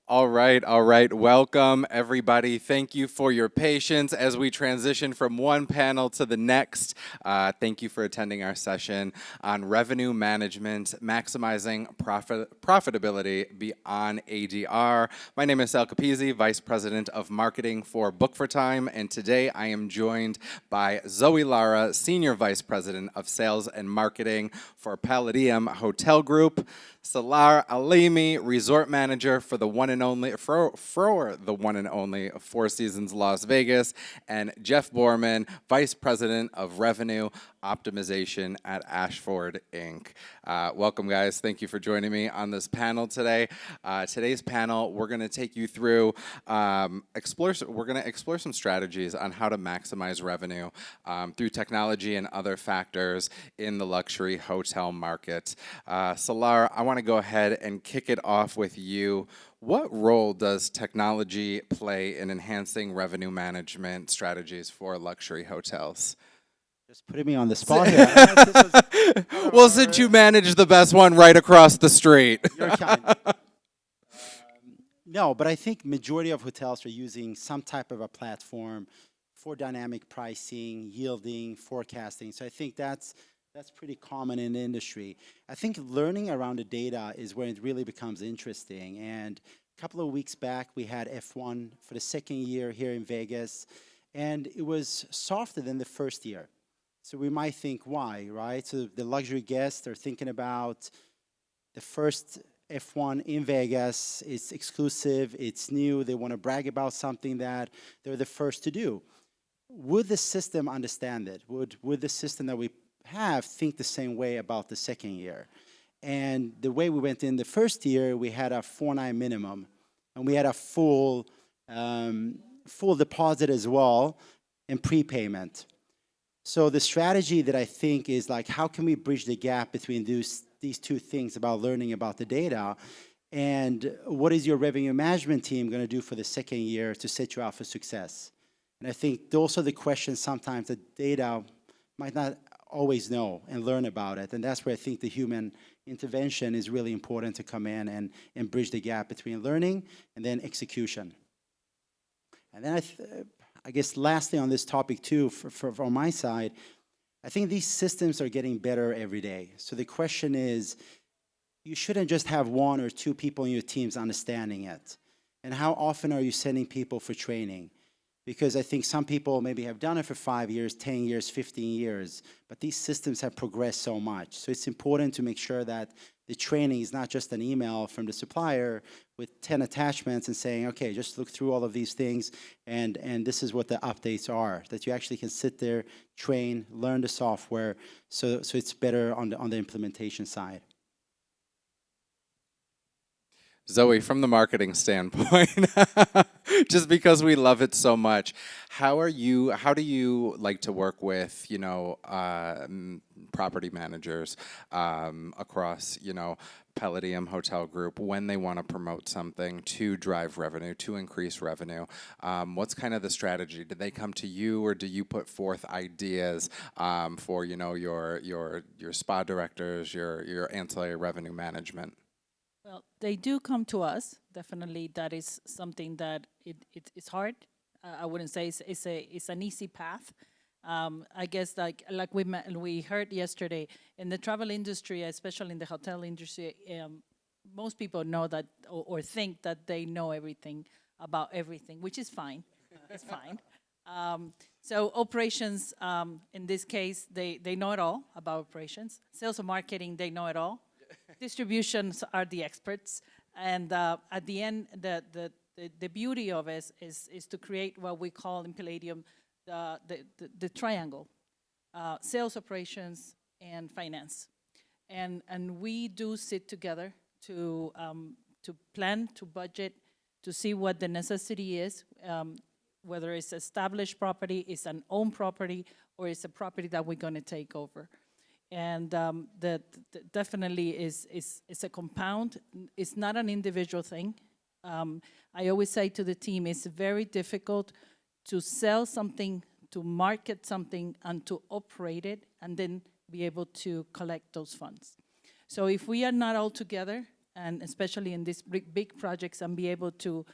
All right, all right. Welcome, everybody. Thank you for your patience as we transition from one panel to the next. Thank you for attending our session on revenue management, maximizing profitability beyond ADR. My name is Sal Capizzi, Vice President of Marketing for Book for Time, and today I am joined by Zoe Lara, Senior Vice President of Sales and Marketing for Palladium Hotel Group, Salar Alimi, Resort Manager for the one and only Four Seasons Las Vegas, and Jeff Borman, Vice President of Revenue Optimization at Ashford Inc. Welcome, guys. Thank you for joining me on this panel today. Today's panel, we're going to take you through, we're going to explore some strategies on how to maximize revenue through technology and other factors in the luxury hotel market. Salar, I want to go ahead and kick it off with you. What role does technology play in enhancing revenue management strategies for luxury hotels? Just putting me on the spot here. Well, since you manage the best one right across the street. You're kind. No, but I think majority of hotels are using some type of a platform for dynamic pricing, yielding, forecasting. So I think that's pretty common in the industry. I think learning around the data is where it really becomes interesting. And a couple of weeks back, we had F1 for the second year here in Vegas, and it was softer than the first year. So we might think, why, right? So the luxury guests are thinking about the first F1 in Vegas. It's exclusive, it's new, they want to brag about something that they're the first to do. Would the system understand it? Would the system that we have think the same way about the second year? And the way we went in the first year, we had a 4.9 minimum, and we had a full deposit as well, and prepayment. So the strategy that I think is like, how can we bridge the gap between these two things about learning about the data, and what is your revenue management team going to do for the second year to set you up for success? And I think those are the questions sometimes that data might not always know and learn about it. And that's where I think the human intervention is really important to come in and bridge the gap between learning and then execution. And then I guess lastly on this topic too, from my side, I think these systems are getting better every day. So the question is, you shouldn't just have one or two people in your teams understanding it. And how often are you sending people for training? Because I think some people maybe have done it for 5 years, 10 years, 15 years, but these systems have progressed so much. So it's important to make sure that the training is not just an email from the supplier with 10 attachments and saying, okay, just look through all of these things, and this is what the updates are, that you actually can sit there, train, learn the software, so it's better on the implementation side. Zoe, from the marketing standpoint, just because we love it so much, how do you like to work with, property managers across, Palladium Hotel Group when they want to promote something to drive revenue, to increase revenue? What's kind of the strategy? Do they come to you, or do you put forth ideas for, your spa directors, your ancillary revenue management? Well, they do come to us. Definitely, that is something that it's hard. I wouldn't say it's an easy path. I guess like we heard yesterday, in the travel industry, especially in the hotel industry, most people know that or think that they know everything about everything, which is fine. It's fine. So operations, in this case, they know it all about operations. Sales and marketing, they know it all. Distributions are the experts, and at the end, the beauty of it is to create what we call in Palladium the triangle: sales, operations, and finance. And we do sit together to plan, to budget, to see what the necessity is, whether it's established property, it's an owned property, or it's a property that we're going to take over. And that definitely is a compound. It's not an individual thing. I always say to the team, it's very difficult to sell something, to market something, and to operate it, and then be able to collect those funds. So if we are not all together, and especially in these big projects, and be able to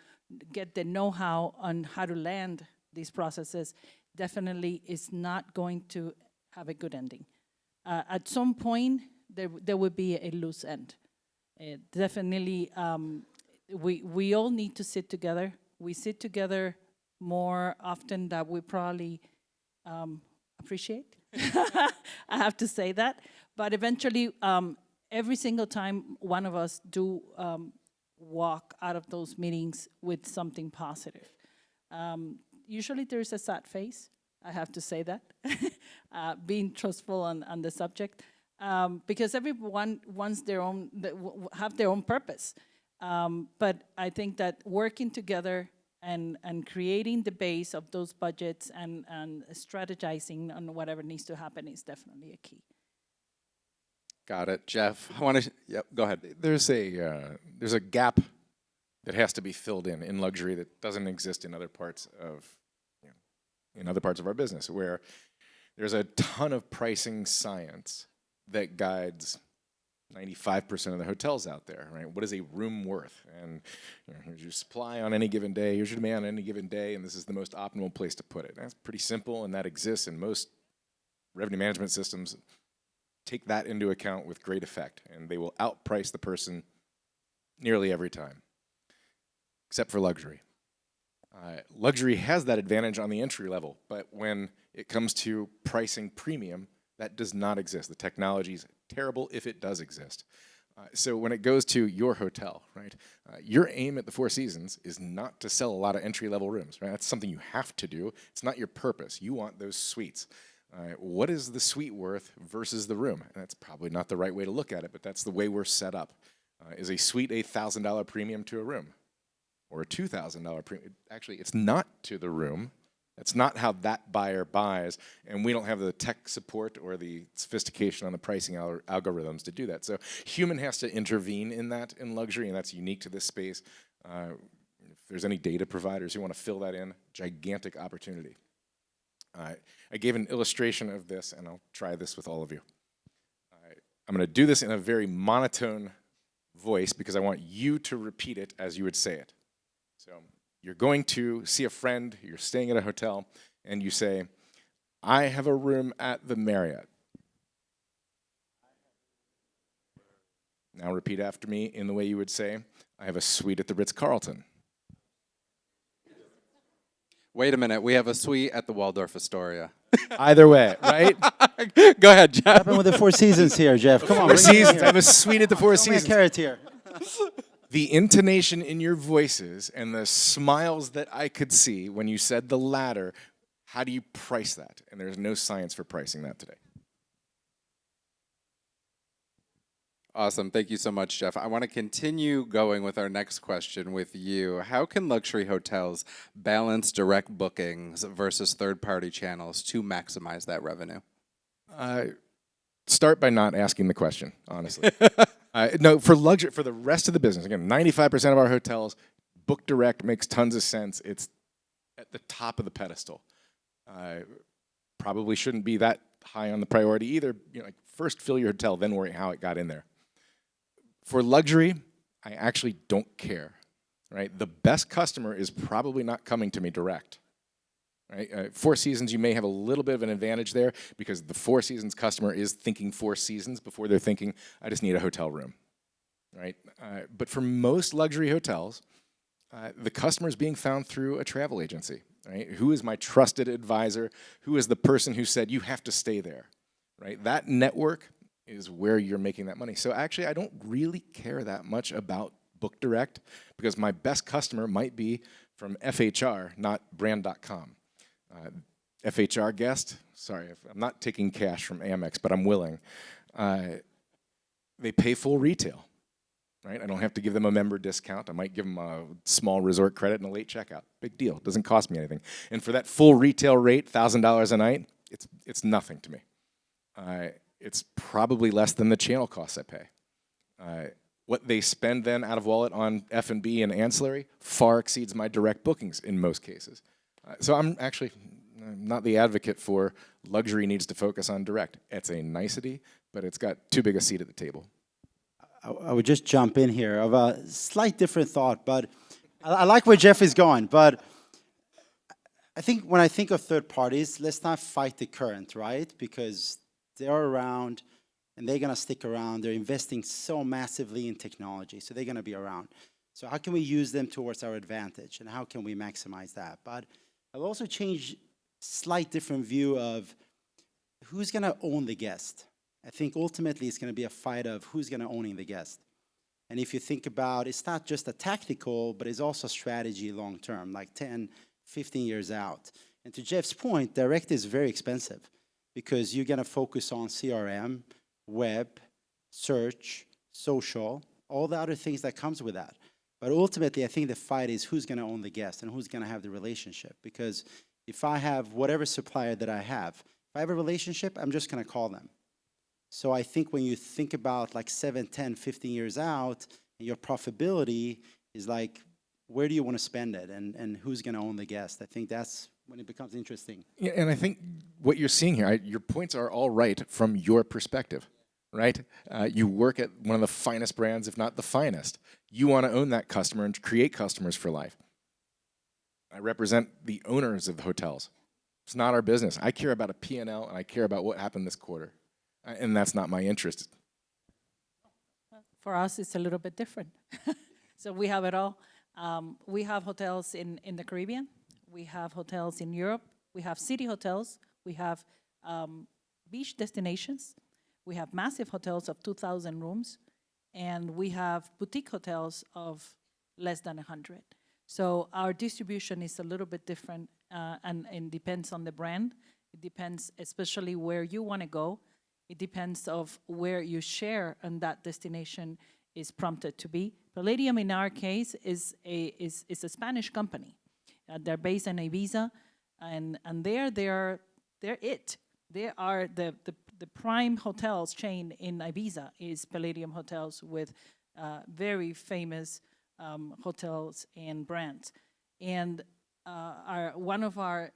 get the know-how on how to land these processes, definitely is not going to have a good ending. At some point, there would be a loose end. Definitely, we all need to sit together. We sit together more often than we probably appreciate. I have to say that. But eventually, every single time one of us do walk out of those meetings with something positive. Usually there's a sad face, I have to say that, being trustful on the subject, because everyone wants have their own purpose. But I think that working together and creating the base of those budgets and strategizing on whatever needs to happen is definitely a key. Got it. Jeff, I want to, yep, go ahead. There's a gap that has to be filled in luxury that doesn't exist in other parts of our business, where there's a ton of pricing science that guides 95% of the hotels out there, right? What is a room worth? And here's your supply on any given day, here's your demand on any given day, and this is the most optimal place to put it. That's pretty simple, and that exists in most revenue management systems. Take that into account with great effect, and they will outprice the person nearly every time, except for luxury. Luxury has that advantage on the entry level, but when it comes to pricing premium, that does not exist. The technology is terrible if it does exist. So when it goes to your hotel, right, your aim at the Four Seasons is not to sell a lot of entry-level rooms, right? That's something you have to do. It's not your purpose. You want those suites. What is the suite worth versus the room? And that's probably not the right way to look at it, but that's the way we're set up. Is a suite a $1,000 premium to a room? Or a $2,000 premium? Actually, it's not to the room. That's not how that buyer buys, and we don't have the tech support or the sophistication on the pricing algorithms to do that. So human has to intervene in that in luxury, and that's unique to this space. If there's any data providers who want to fill that in, gigantic opportunity. I gave an illustration of this, and I'll try this with all of you. I'm going to do this in a very monotone voice because I want you to repeat it as you would say it. So you're going to see a friend, you're staying at a hotel, and you say, I have a room at the Marriott. Now repeat after me in the way you would say, I have a suite at the Ritz-Carlton. Wait a minute, we have a suite at the Waldorf Astoria. Either way, right? Go ahead, Jeff. What happened with the Four Seasons here, Jeff? Come on, Four bring it in Seasons. here. I have a suite at the Four Show me a Seasons. carrot here. The intonation in your voices and the smiles that I could see when you said the latter, how do you price that? And there's no science for pricing that today. Awesome. Thank you so much, Jeff. I want to continue going with our next question with you. How can luxury hotels balance direct bookings versus third-party channels to maximize that revenue? Start by not asking the question, honestly. No, for luxury, for the rest of the business, again, 95% of our hotels, book direct makes tons of sense. It's at the top of the pedestal. Probably shouldn't be that high on the priority either. Like first fill your hotel, then worry how it got in there. For luxury, I actually don't care, right? The best customer is probably not coming to me direct, right? Four Seasons, you may have a little bit of an advantage there because the Four Seasons customer is thinking Four Seasons before they're thinking, I just need a hotel room, right? But for most luxury hotels, the customer is being found through a travel agency, right? Who is my trusted advisor? Who is the person who said, you have to stay there, right? That network is where you're making that money. So actually, I don't really care that much about book direct because my best customer might be from FHR, not brand.com. FHR guest, sorry, I'm not taking cash from Amex, but I'm willing. They pay full retail, right? I don't have to give them a member discount. I might give them a small resort credit and a late checkout. Big deal, doesn't cost me anything. And for that full retail rate, $1,000 a night, it's nothing to me. It's probably less than the channel costs I pay. What they spend then out of wallet on F&B and ancillary far exceeds my direct bookings in most cases. So I'm actually not the advocate for luxury needs to focus on direct. It's a nicety, but it's got too big a seat at the table. I would just jump in here of a slight different thought, but I like where Jeff is going. But I think when I think of third parties, let's not fight the current, right? Because they're around and they're going to stick around. They're investing so massively in technology, so they're going to be around. So how can we use them towards our advantage, and how can we maximize that? But I'll also change slight different view of who's going to own the guest. I think ultimately it's going to be a fight of who's going to own the guest. And if you think about, it's not just a tactical, but it's also strategy long term, like 10, 15 years out. And to Jeff's point, direct is very expensive because you're going to focus on CRM, web, search, social, all the other things that comes with that. But ultimately, I think the fight is who's going to own the guest and who's going to have the relationship. Because if I have whatever supplier that I have, if I have a relationship, I'm just going to call them. So I think when you think about like 7, 10, 15 years out, and your profitability is like, where do you want to spend it, and who's going to own the guest? I think that's when it becomes interesting. Yeah, and I think what you're seeing here, your points are all right from your perspective, right? You work at one of the finest brands, if not the finest. You want to own that customer and create customers for life. I represent the owners of the hotels. It's not our business. I care about a P&L, and I care about what happened this quarter. And that's not my interest. For us, it's a little bit different. So we have it all. We have hotels in the Caribbean. We have hotels in Europe. We have city hotels. We have beach destinations. We have massive hotels of 2,000 rooms. And we have boutique hotels of less than 100. So our distribution is a little bit different and depends on the brand. It depends especially where you want to go. It depends of where your share on that destination is prompted to be. Palladium, in our case, is a Spanish company. They're based in Ibiza, and they're it. They are the prime hotels chain in Ibiza is Palladium Hotels with very famous hotels and brands. And one of our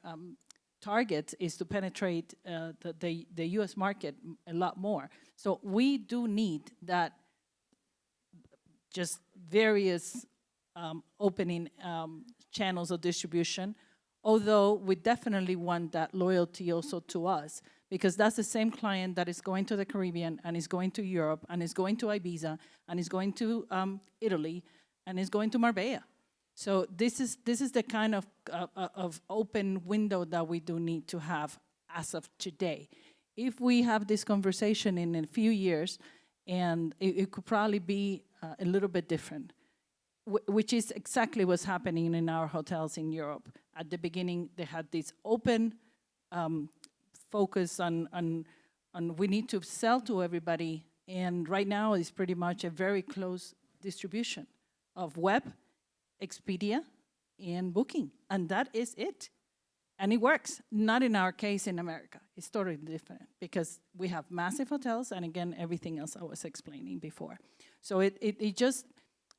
target is to penetrate the U.S. market a lot more. So we do need that just various opening channels of distribution, although we definitely want that loyalty also to us, because that's the same client that is going to the Caribbean and is going to Europe and is going to Ibiza and is going to Italy and is going to Marbella. So this is the kind of open window that we do need to have as of today. If we have this conversation in a few years, and it could probably be a little bit different, which is exactly what's happening in our hotels in Europe. At the beginning, they had this open focus on we need to sell to everybody, and right now it's pretty much a very close distribution of web, Expedia, and Booking, and that is it. And it works. Not in our case in America. It's totally different because we have massive hotels, and again, everything else I was explaining before. So it just,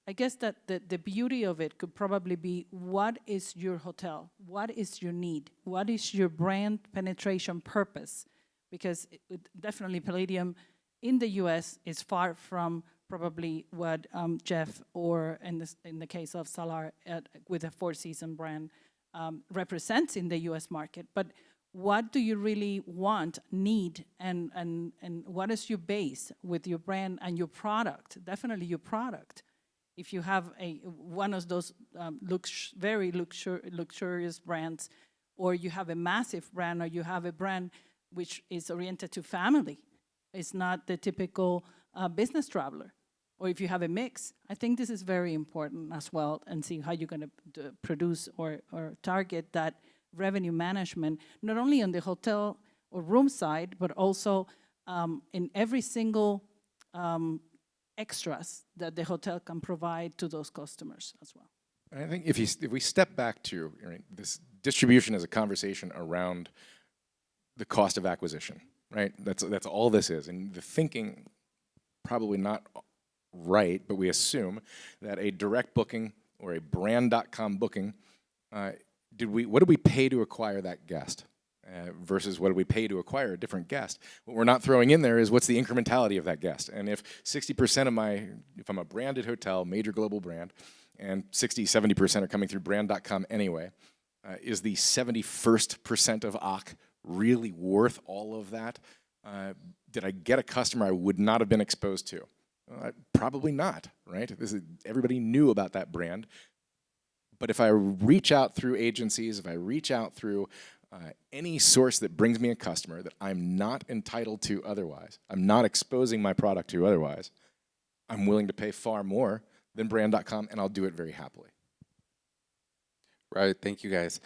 I guess that the beauty of it could probably be, what is your hotel? What is your need? What is your brand penetration purpose? Because definitely Palladium in the US is far from probably what Jeff, or in the case of Salar with a Four Seasons brand, represents in the US market. But what do you really want, need, and what is your base with your brand and your product? Definitely your product. If you have one of those very luxurious brands, or you have a massive brand, or you have a brand which is oriented to family, it's not the typical business traveler. Or if you have a mix, I think this is very important as well, and see how you're going to produce or target that revenue management, not only on the hotel or room side, but also in every single extras that the hotel can provide to those customers as well. I think if we step back to this distribution as a conversation around the cost of acquisition, right? That's all this is, and the thinking probably not right, but we assume that a direct booking or a brand.com booking, what did we pay to acquire that guest? versus what do we pay to acquire a different guest. What we're not throwing in there is what's the incrementality of that guest. And if 60% of if I'm a branded hotel, major global brand, and 60, 70% are coming through brand.com anyway, is the 71st percent of OC really worth all of that? Did I get a customer I would not have been exposed to? Probably not, right? Everybody knew about that brand. But if I reach out through agencies, if I reach out through any source that brings me a customer that I'm not entitled to otherwise, I'm not exposing my product to otherwise, I'm willing to pay far more than brand.com, and I'll do it very happily. Right, thank you guys.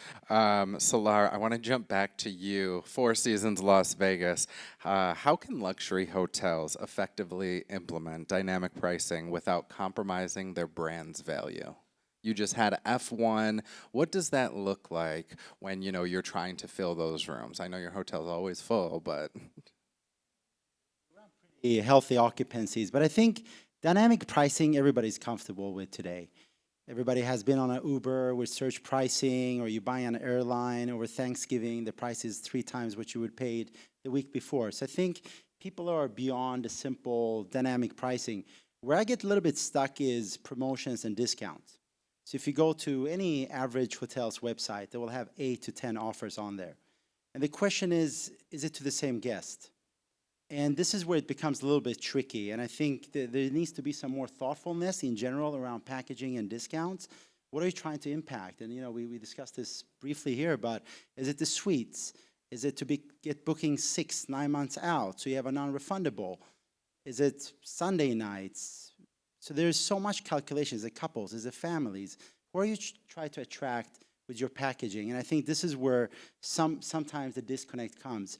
So Lara, I want to jump back to you. Four Seasons Las Vegas. How can luxury hotels effectively implement dynamic pricing without compromising their brand's value? You just had F1. What does that look like when you're trying to fill those rooms? I know your hotel's always full, but healthy occupancies. But I think dynamic pricing everybody's comfortable with today. Everybody has been on an Uber with surge pricing, or you buy an airline over Thanksgiving, the price is 3 times what you would paid the week before. So I think people are beyond the simple dynamic pricing. Where I get a little bit stuck is promotions and discounts. So if you go to any average hotel's website, they will have 8 to 10 offers on there. And the question is it to the same guest? And this is where it becomes a little bit tricky. And I think there needs to be some more thoughtfulness in general around packaging and discounts. What are you trying to impact? And we discussed this briefly here, but is it the suites? Is it to get booking 6, 9 months out so you have a non-refundable? Is it Sunday nights? So there's so much calculation. Is it couples? Is it families? Who are you trying to attract with your packaging? And I think this is where sometimes the disconnect comes.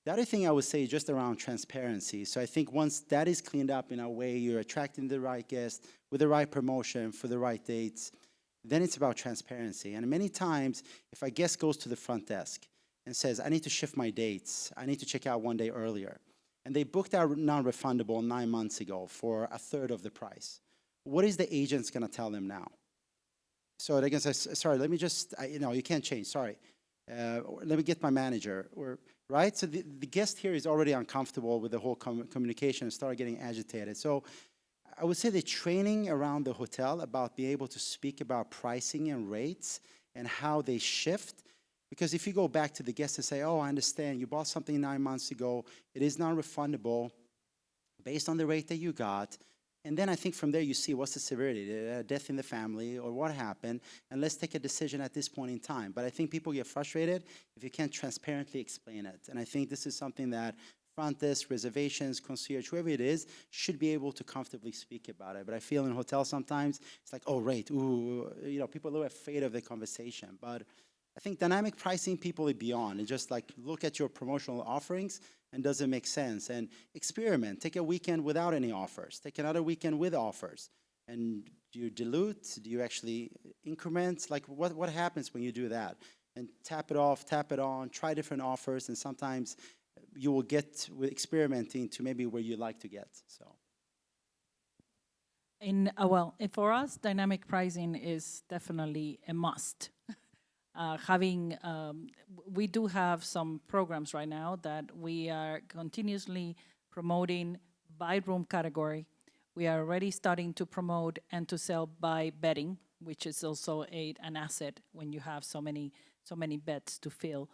The other thing I would say is just around transparency. So I think once that is cleaned up in a way, you're attracting the right guest with the right promotion for the right dates, then it's about transparency. And many times, if a guest goes to the front desk and says, I need to shift my dates, I need to check out 1 day earlier, and they booked our non-refundable 9 months ago for 1/3 of the price, what is the agent's going to tell them now? So they're going to say, sorry, let me just, you can't change, sorry. Let me get my manager, right? So the guest here is already uncomfortable with the whole communication and start getting agitated. So I would say the training around the hotel about being able to speak about pricing and rates and how they shift. Because if you go back to the guest and say, oh, I understand, you bought something 9 months ago, it is non-refundable based on the rate that you got. And then I think from there you see what's the severity, death in the family, or what happened, and let's take a decision at this point in time. But I think people get frustrated if you can't transparently explain it. And I think this is something that front desk, reservations, concierge, whoever it is, should be able to comfortably speak about it. But I feel in hotels sometimes, it's like, oh, rate, ooh, people are a little afraid of the conversation. But I think dynamic pricing, people are beyond. And just like look at your promotional offerings, and does it make sense? And experiment. Take a weekend without any offers. Take another weekend with offers. And do you dilute? Do you actually increment? Like what happens when you do that? And tap it off, tap it on, try different offers, and sometimes you will get with experimenting to maybe where you like to get. So. For us, dynamic pricing is definitely a must. We do have some programs right now that we are continuously promoting by room category. We are already starting to promote and to sell by bedding, which is also an asset when you have so many beds to fill.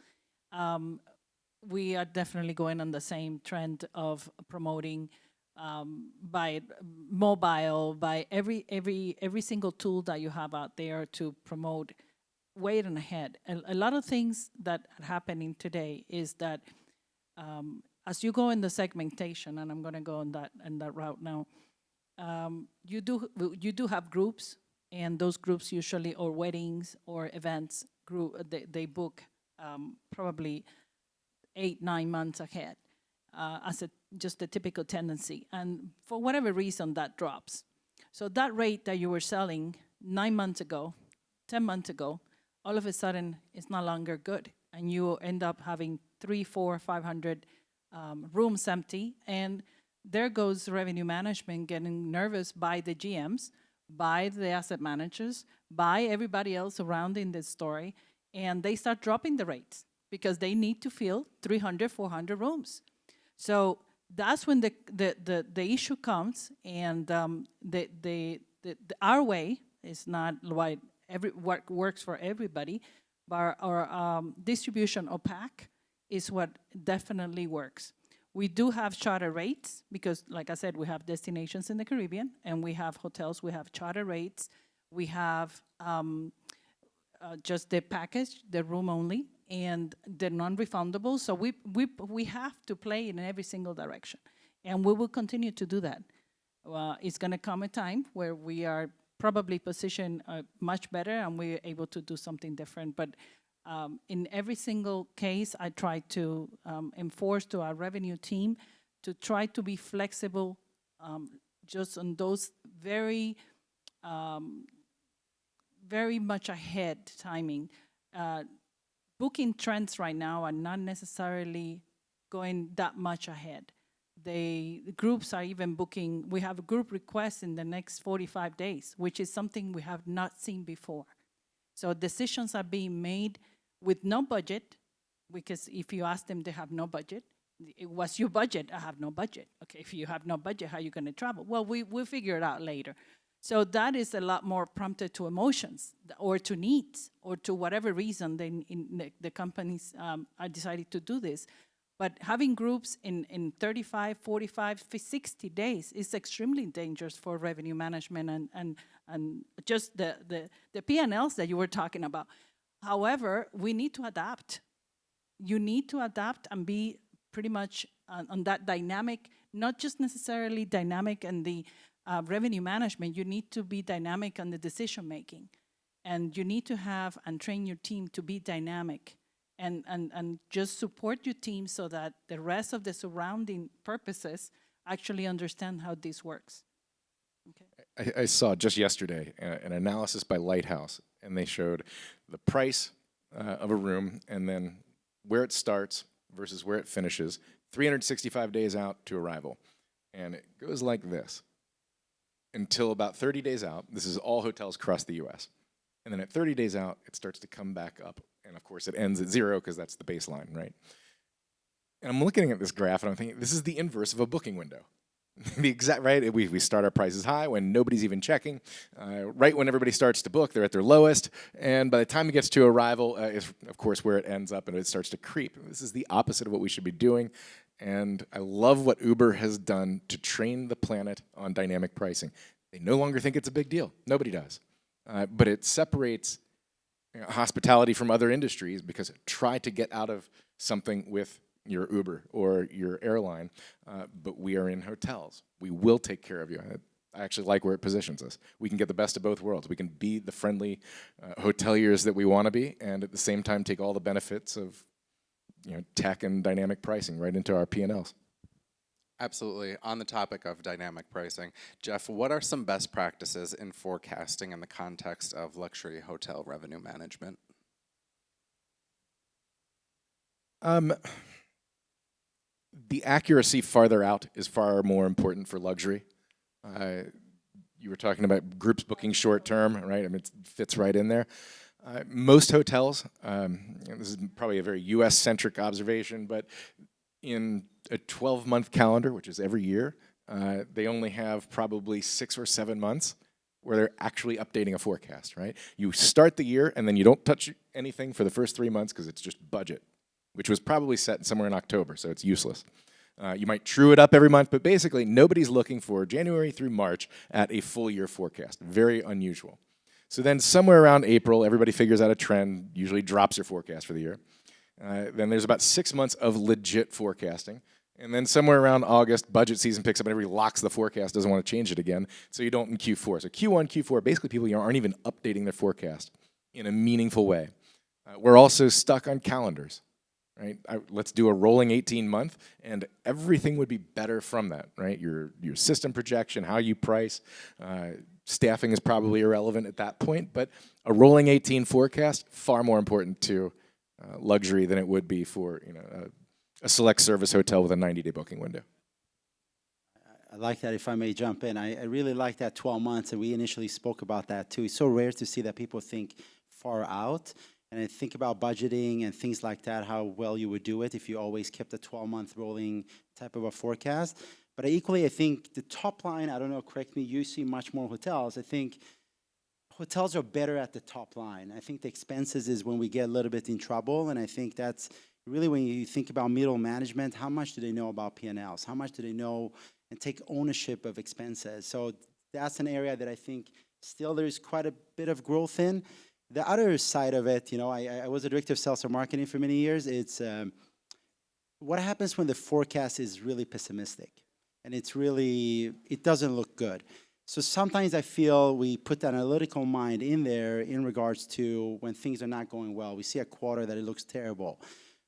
We are definitely going on the same trend of promoting by mobile, by every single tool that you have out there to promote. Waiting ahead. A lot of things that are happening today is that as you go in the segmentation, and I'm going to go on that route now, you do have groups, and those groups usually, or weddings or events, they book probably 8-9 months ahead as just a typical tendency, and for whatever reason that drops. So that rate that you were selling 9 months ago, 10 months ago, all of a sudden it's no longer good, and you end up having 300, 400, 500 rooms empty, and there goes revenue management getting nervous by the GMs, by the asset managers, by everybody else around in this story, and they start dropping the rates. because they need to fill 300, 400 rooms. So that's when the issue comes, and our way is not what works for everybody, but our distribution opaque is what definitely works. We do have charter rates because, like I said, we have destinations in the Caribbean, and we have hotels, we have charter rates, we have just the package, the room only, and the non-refundable. So we have to play in every single direction, and we will continue to do that. It's going to come a time where we are probably positioned much better, and we're able to do something different. But in every single case, I try to enforce to our revenue team to try to be flexible just on those very much ahead timing. Booking trends right now are not necessarily going that much ahead. The groups are even booking, we have a group request in the next 45 days, which is something we have not seen before. So decisions are being made with no budget, because if you ask them, they have no budget. What's your budget? I have no budget. Okay, if you have no budget, how are you going to travel? Well, we'll figure it out later. So that is a lot more prompted to emotions or to needs or to whatever reason the companies are decided to do this. But having groups in 35, 45, 60 days is extremely dangerous for revenue management and just the P&Ls that you were talking about. However, we need to adapt. You need to adapt and be pretty much on that dynamic, not just necessarily dynamic in the revenue management. You need to be dynamic on the decision making. And you need to have and train your team to be dynamic and just support your team so that the rest of the surrounding purposes actually understand how this works. Okay. I saw just yesterday an analysis by Lighthouse, and they showed the price of a room and then where it starts versus where it finishes, 365 days out to arrival. And it goes like this. Until about 30 days out, this is all hotels across the US. And then at 30 days out, it starts to come back up. And of course, it ends at 0 because that's the baseline, right? And I'm looking at this graph and I'm thinking, this is the inverse of a booking window. The exact, right? We start our prices high when nobody's even checking. Right when everybody starts to book, they're at their lowest. And by the time it gets to arrival, is of course where it ends up and it starts to creep. This is the opposite of what we should be doing. And I love what Uber has done to train the planet on dynamic pricing. They no longer think it's a big deal. Nobody does. But it separates hospitality from other industries because try to get out of something with your Uber or your airline, but we are in hotels. We will take care of you. I actually like where it positions us. We can get the best of both worlds. We can be the friendly hoteliers that we want to be, and at the same time take all the benefits of tech and dynamic pricing right into our P&Ls. Absolutely. On the topic of dynamic pricing, Jeff, what are some best practices in forecasting in the context of luxury hotel revenue management? The accuracy farther out is far more important for luxury. You were talking about groups booking short term, right? I mean, it fits right in there. Most hotels, this is probably a very US-centric observation, but in a 12-month calendar, which is every year, they only have probably 6 or 7 months where they're actually updating a forecast, right? You start the year and then you don't touch anything for the first 3 months because it's just budget, which was probably set somewhere in October, so it's useless. You might true it up every month, but basically nobody's looking for January through March at a full year forecast. Very unusual. So then somewhere around April, everybody figures out a trend, usually drops their forecast for the year. Then there's about 6 months of legit forecasting. And then somewhere around August, budget season picks up and everybody locks the forecast, doesn't want to change it again. So you don't in Q4. So Q1, Q4, basically people aren't even updating their forecast in a meaningful way. We're also stuck on calendars. Right? Let's do a rolling 18-month, and everything would be better from that, right? Your system projection, how you price, staffing is probably irrelevant at that point, but a rolling 18 forecast, far more important to luxury than it would be for a select service hotel with a 90-day booking window. I like that, if I may jump in. I really like that 12 months, and we initially spoke about that too. It's so rare to see that people think far out. and I think about budgeting and things like that, how well you would do it if you always kept a 12-month rolling type of a forecast. But equally, I think the top line, I don't know, correct me, you see much more hotels. I think hotels are better at the top line. I think the expenses is when we get a little bit in trouble, and I think that's really when you think about middle management, how much do they know about P&Ls? How much do they know and take ownership of expenses? So that's an area that I think still there's quite a bit of growth in. The other side of it, I was a director of sales and marketing for many years. It's what happens when the forecast is really pessimistic and it doesn't look good. So sometimes I feel we put that analytical mind in there in regards to when things are not going well. We see a quarter that it looks terrible.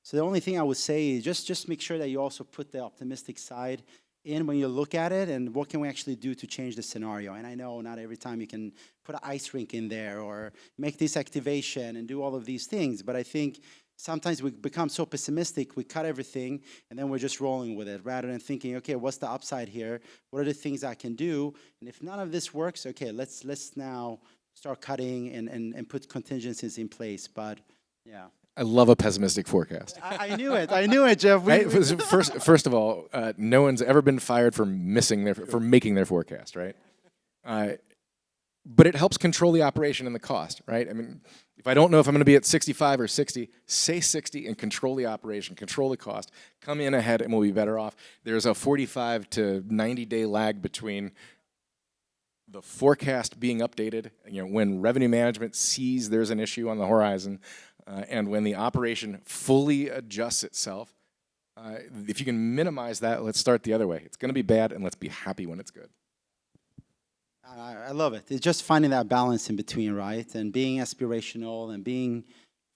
So the only thing I would say is just make sure that you also put the optimistic side in when you look at it, and what can we actually do to change the scenario. And I know not every time you can put an ice rink in there or make this activation and do all of these things, but I think sometimes we become so pessimistic, we cut everything, and then we're just rolling with it rather than thinking, okay, what's the upside here? What are the things I can do? And if none of this works, okay, let's now start cutting and put contingencies in place. But yeah. I love a pessimistic forecast. I knew it, Jeff. Right? First of all, no one's ever been fired for making their forecast, right? But it helps control the operation and the cost, right? I mean, if I don't know if I'm going to be at 65 or 60, say 60 and control the operation, control the cost, come in ahead and we'll be better off. There's a 45 to 90-day lag between the forecast being updated, when revenue management sees there's an issue on the horizon, and when the operation fully adjusts itself. If you can minimize that, let's start the other way. It's going to be bad, and let's be happy when it's good. I love it. It's just finding that balance in between, right? And being aspirational and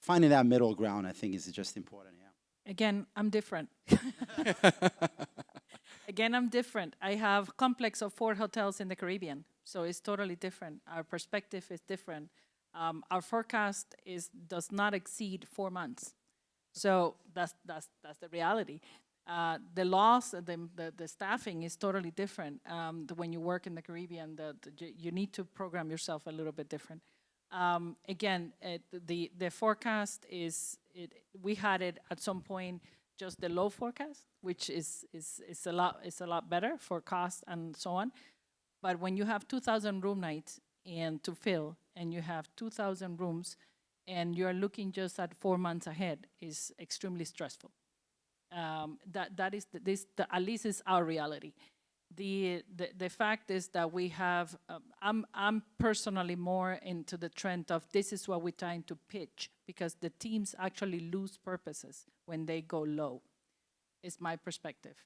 finding that middle ground, I think, is just important. Yeah. Again, I'm different. Again, I'm different. I have a complex of 4 hotels in the Caribbean, so it's totally different. Our perspective is different. Our forecast does not exceed 4 months, so that's the reality. The loss, the staffing is totally different. When you work in the Caribbean, you need to program yourself a little bit different. Again, the forecast we had it at some point just the low forecast, which is a lot better for cost and so on. But when you have 2,000 room nights and to fill, and you have 2,000 rooms, and you're looking just at 4 months ahead, is extremely stressful. That is at least is our reality. The fact is that we have. I'm personally more into the trend of this is what we're trying to pitch, because the teams actually lose purposes when they go low. Is my perspective.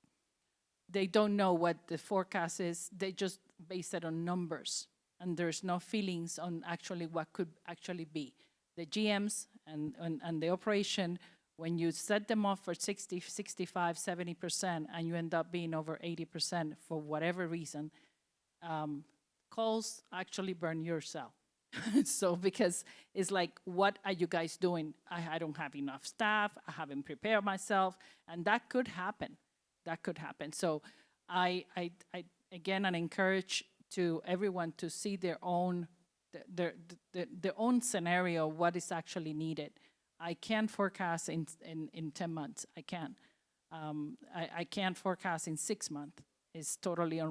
They don't know what the forecast is. They just base it on numbers, and there's no feelings on actually what could actually be. The GMs and the operation, when you set them off for 60, 65, 70%, and you end up being over 80% for whatever reason, calls actually burn yourself. So because it's like, what are you guys doing? I don't have enough staff. I haven't prepared myself, and that could happen. That could happen. So I again, I encourage to everyone to see their own scenario, what is actually needed. I can't forecast in 10 months. I can't. I can't forecast in 6 months. It's totally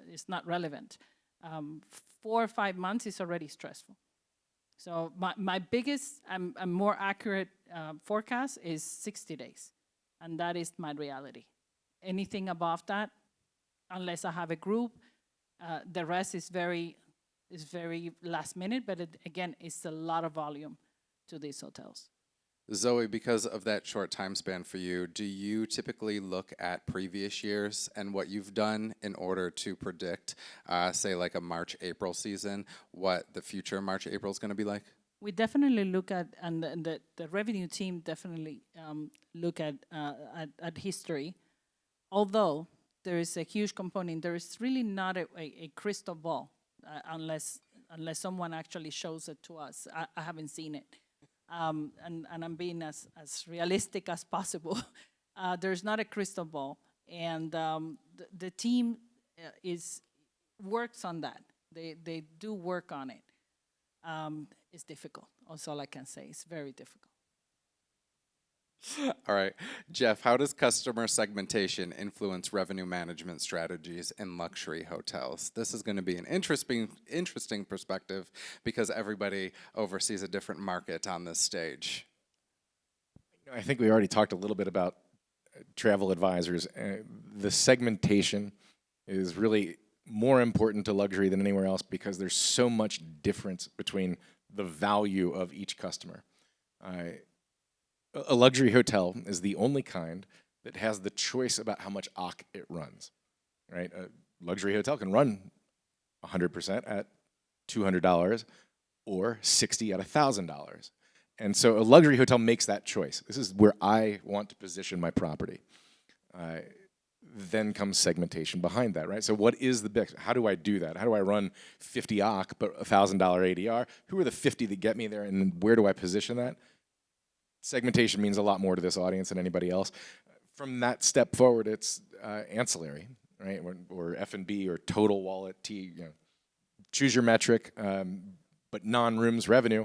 it's not relevant. 4 or 5 months is already stressful. So my biggest and more accurate forecast is 60 days, and that is my reality. Anything above that, unless I have a group, the rest is very last minute. But again, it's a lot of volume to these hotels. Zoe, because of that short time span for you, do you typically look at previous years and what you've done in order to predict, say, like a March, April season, what the future March, April is going to be like? We definitely look at, and the revenue team definitely look at history. Although there is a huge component, there is really not a crystal ball unless someone actually shows it to us. I haven't seen it. And I'm being as realistic as possible. There's not a crystal ball, and the team works on that. They do work on it. is difficult. That's all I can say. It's very difficult. All right, Jeff, how does customer segmentation influence revenue management strategies in luxury hotels? This is going to be an interesting perspective because everybody oversees a different market on this stage. I think we already talked a little bit about travel advisors. The segmentation is really more important to luxury than anywhere else because there's so much difference between the value of each customer. A luxury hotel is the only kind that has the choice about how much OC it runs, right? A luxury hotel can run 100% at $200 or 60 at $1,000. And so a luxury hotel makes that choice. This is where I want to position my property. Then comes segmentation behind that, right? So what is the best? How do I do that? How do I run 50 OC but $1,000 ADR? Who are the 50 that get me there, and where do I position that? Segmentation means a lot more to this audience than anybody else. From that step forward, it's ancillary, right? Or F&B or total wallet, choose your metric, but non-rooms revenue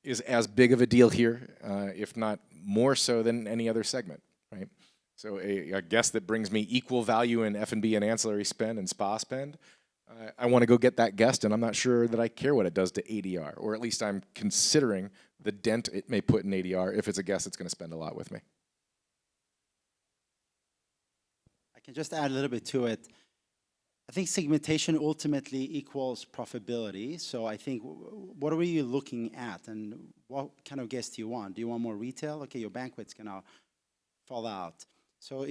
is as big of a deal here, if not more so than any other segment, right? So a guest that brings me equal value in F&B and ancillary spend and spa spend, I want to go get that guest, and I'm not sure that I care what it does to ADR, or at least I'm considering the dent it may put in ADR if it's a guest that's going to spend a lot with me. I can just add a little bit to it. I think segmentation ultimately equals profitability. So I think, what are you looking at, and what kind of guest do you want? Do you want more retail? Okay, your banquet's going to fall out. So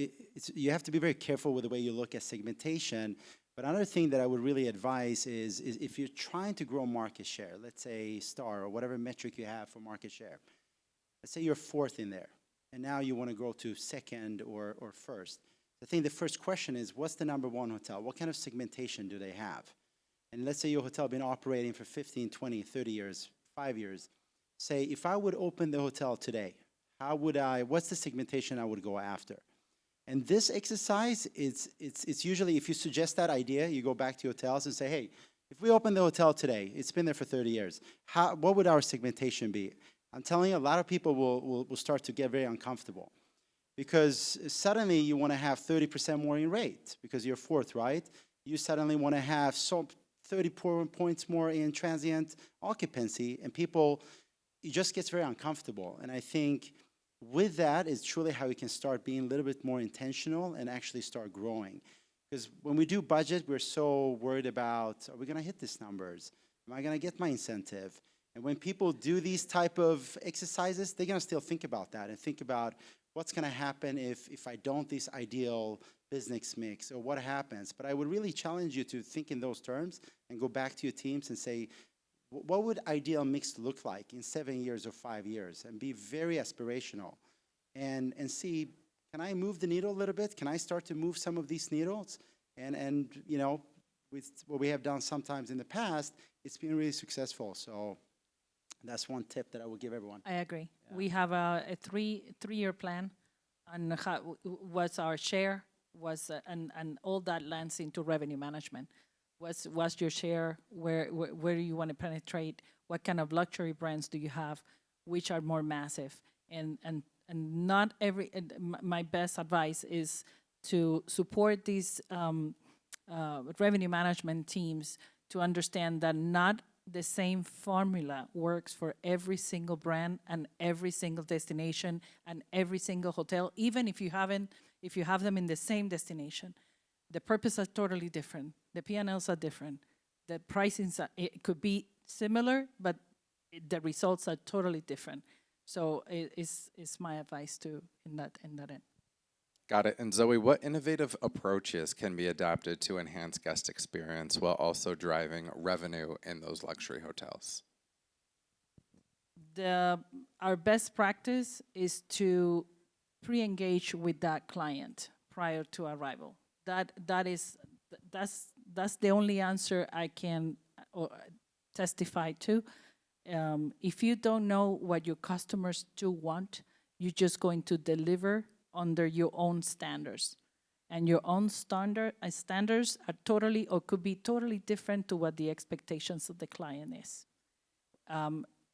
you have to be very careful with the way you look at segmentation. But another thing that I would really advise is if you're trying to grow market share, let's say star or whatever metric you have for market share, let's say you're fourth in there, and now you want to grow to second or first. I think the first question is, what's the number one hotel? What kind of segmentation do they have? And let's say your hotel has been operating for 15, 20, 30 years, 5 years. Say, if I would open the hotel today, what's the segmentation I would go after? And this exercise, it's usually, if you suggest that idea, you go back to your hotels and say, hey, if we open the hotel today, it's been there for 30 years, what would our segmentation be? I'm telling you, a lot of people will start to get very uncomfortable because suddenly you want to have 30% more in rate because you're fourth, right? You suddenly want to have 30 points more in transient occupancy, and it just gets very uncomfortable. And I think with that is truly how we can start being a little bit more intentional and actually start growing. Because when we do budget, we're so worried about, are we going to hit these numbers? Am I going to get my incentive? And when people do these type of exercises, they're going to still think about that and think about what's going to happen if I don't this ideal business mix, or what happens. But I would really challenge you to think in those terms and go back to your teams and say, what would ideal mix look like in 7 years or 5 years, and be very aspirational and see, can I move the needle a little bit? Can I start to move some of these needles? And with what we have done sometimes in the past, it's been really successful. So that's one tip that I would give everyone. I agree. Yeah. We have a three-year plan on what's our share was, and all that lands into revenue management. What's your share? Where do you want to penetrate? What kind of luxury brands do you have? Which are more massive? And not every. My best advice is to support these revenue management teams to understand that not the same formula works for every single brand and every single destination and every single hotel, even if you have them in the same destination. The purpose is totally different. The P&Ls are different. The pricings it could be similar, but the results are totally different. So it's my advice in that end. Got it. And Zoe, what innovative approaches can be adopted to enhance guest experience while also driving revenue in those luxury hotels? Our best practice is to pre-engage with that client prior to arrival. That's the only answer I can testify to. If you don't know what your customers do want, you're just going to deliver under your own standards. And your own standards are totally or could be totally different to what the expectations of the client is.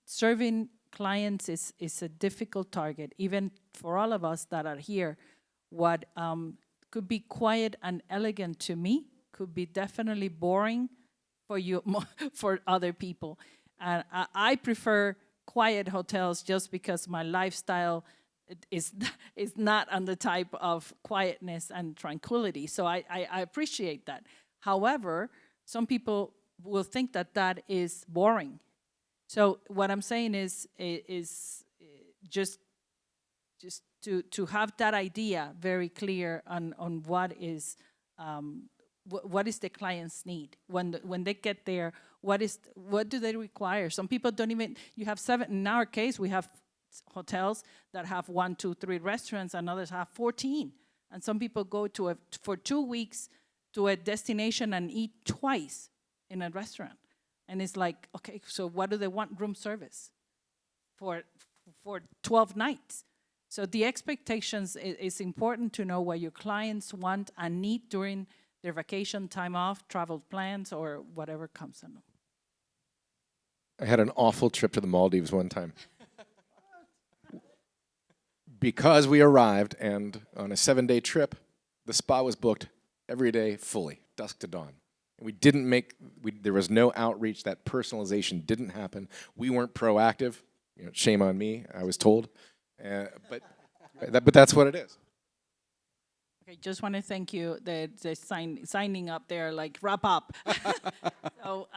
Serving clients is a difficult target, even for all of us that are here. What could be quiet and elegant to me could be definitely boring for you, for other people. And I prefer quiet hotels just because my lifestyle is not on the type of quietness and tranquility. So I appreciate that. However, some people will think that that is boring. So what I'm saying is just to have that idea very clear on what is the client's need when they get there. What do they require? Some people don't even. You have 7. In our case, we have hotels that have 1, 2, 3 restaurants, and others have 14. And some people go for 2 weeks to a destination and eat twice in a restaurant. And it's like, okay, so what do they want? Room service for 12 nights. So the expectations, is important to know what your clients want and need during their vacation, time off, travel plans, or whatever comes along. I had an awful trip to the Maldives one time. Because we arrived, and on a 7-day trip, the spa was booked every day fully, dusk to dawn. And we didn't there was no outreach. That personalization didn't happen. We weren't proactive. Shame on me, I was told. But that's what it is. Okay, just want to thank you, the signing up there, like wrap up. So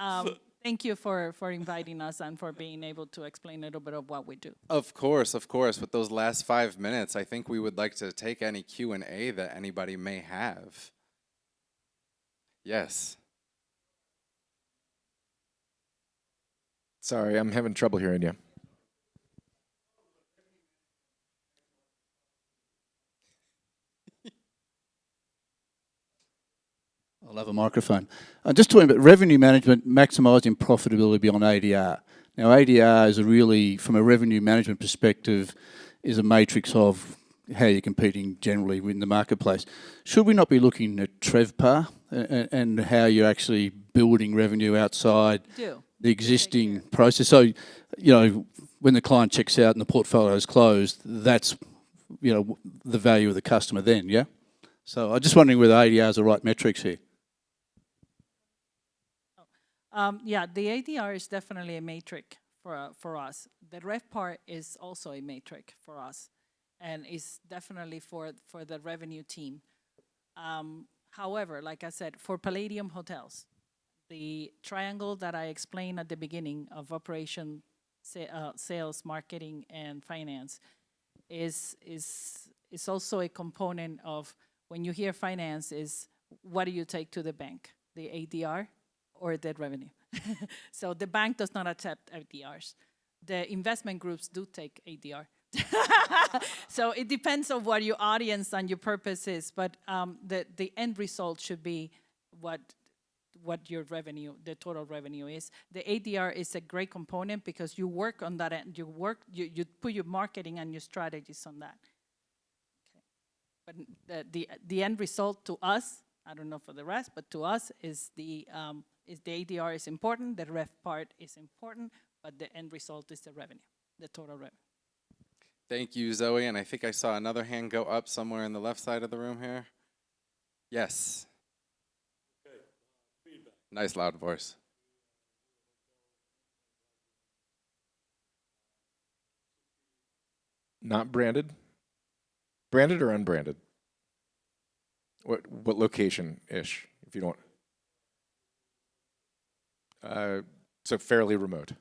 thank you for inviting us and for being able to explain a little bit of what we do. Of course, of course. With those last 5 minutes, I think we would like to take any Q&A that anybody may have. Yes. Sorry, I'm having trouble hearing you. I'll have a microphone. Just talking about revenue management, maximising profitability beyond ADR. Now, ADR is from a revenue management perspective, is a matrix of how you're competing generally in the marketplace. Should we not be looking at TrevPAR and how you're actually building revenue outside the existing process? So, when the client checks out and the portfolio is closed, that's, the value of the customer then, yeah? So I'm just wondering whether ADR is the right metrics here. Yeah, the ADR is definitely a metric for us. The RevPAR is also a metric for us, and is definitely for the revenue team. However, like I said, for Palladium hotels, the triangle that I explained at the beginning of operation, sales, marketing, and finance is also a component of, when you hear finance, is what do you take to the bank, the ADR or the revenue? So the bank does not accept ADRs. The investment groups do take ADR. So it depends on what your audience and your purpose is, but the end result should be what your revenue, the total revenue is. The ADR is a great component because you work on that end. You put your marketing and your strategies on that. Okay. But the end result to us, I don't know for the rest, but to us is the ADR is important, the rev part is important, but the end result is the revenue, the total revenue. Thank you, Zoe. And I think I saw another hand go up somewhere in the left side of the room here. Yes. Nice loud voice. Not branded? Branded or unbranded? What location-ish, if you don't? So fairly remote.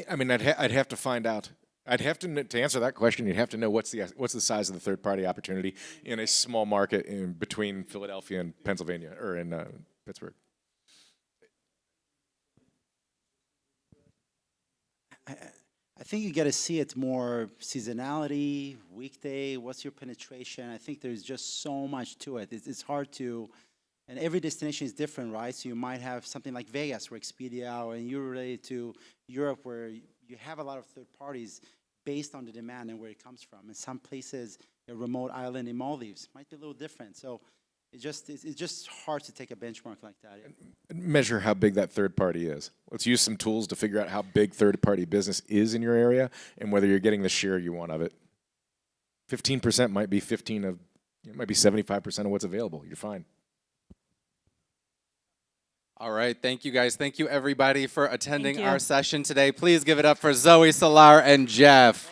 I mean, I'd have to find out. I'd have to answer that question. You'd have to know what's the size of the third-party opportunity in a small market in between Philadelphia and Pennsylvania, or in Pittsburgh. I think you got to see it more seasonality, weekday, what's your penetration? I think there's just so much to it. It's hard to, and every destination is different, right? So you might have something like Vegas where Expedia, and you're related to Europe where you have a lot of third parties based on the demand and where it comes from. And some places, a remote island in Maldives might be a little different. So It's just hard to take a benchmark like that. Measure how big that third party is. Let's use some tools to figure out how big third party business is in your area and whether you're getting the share you want of it. 15% might be 75% of what's available. You're fine. All right, thank you guys. Thank you everybody for attending you. our session today. Please give it up for Zoe, Salar, and Jeff.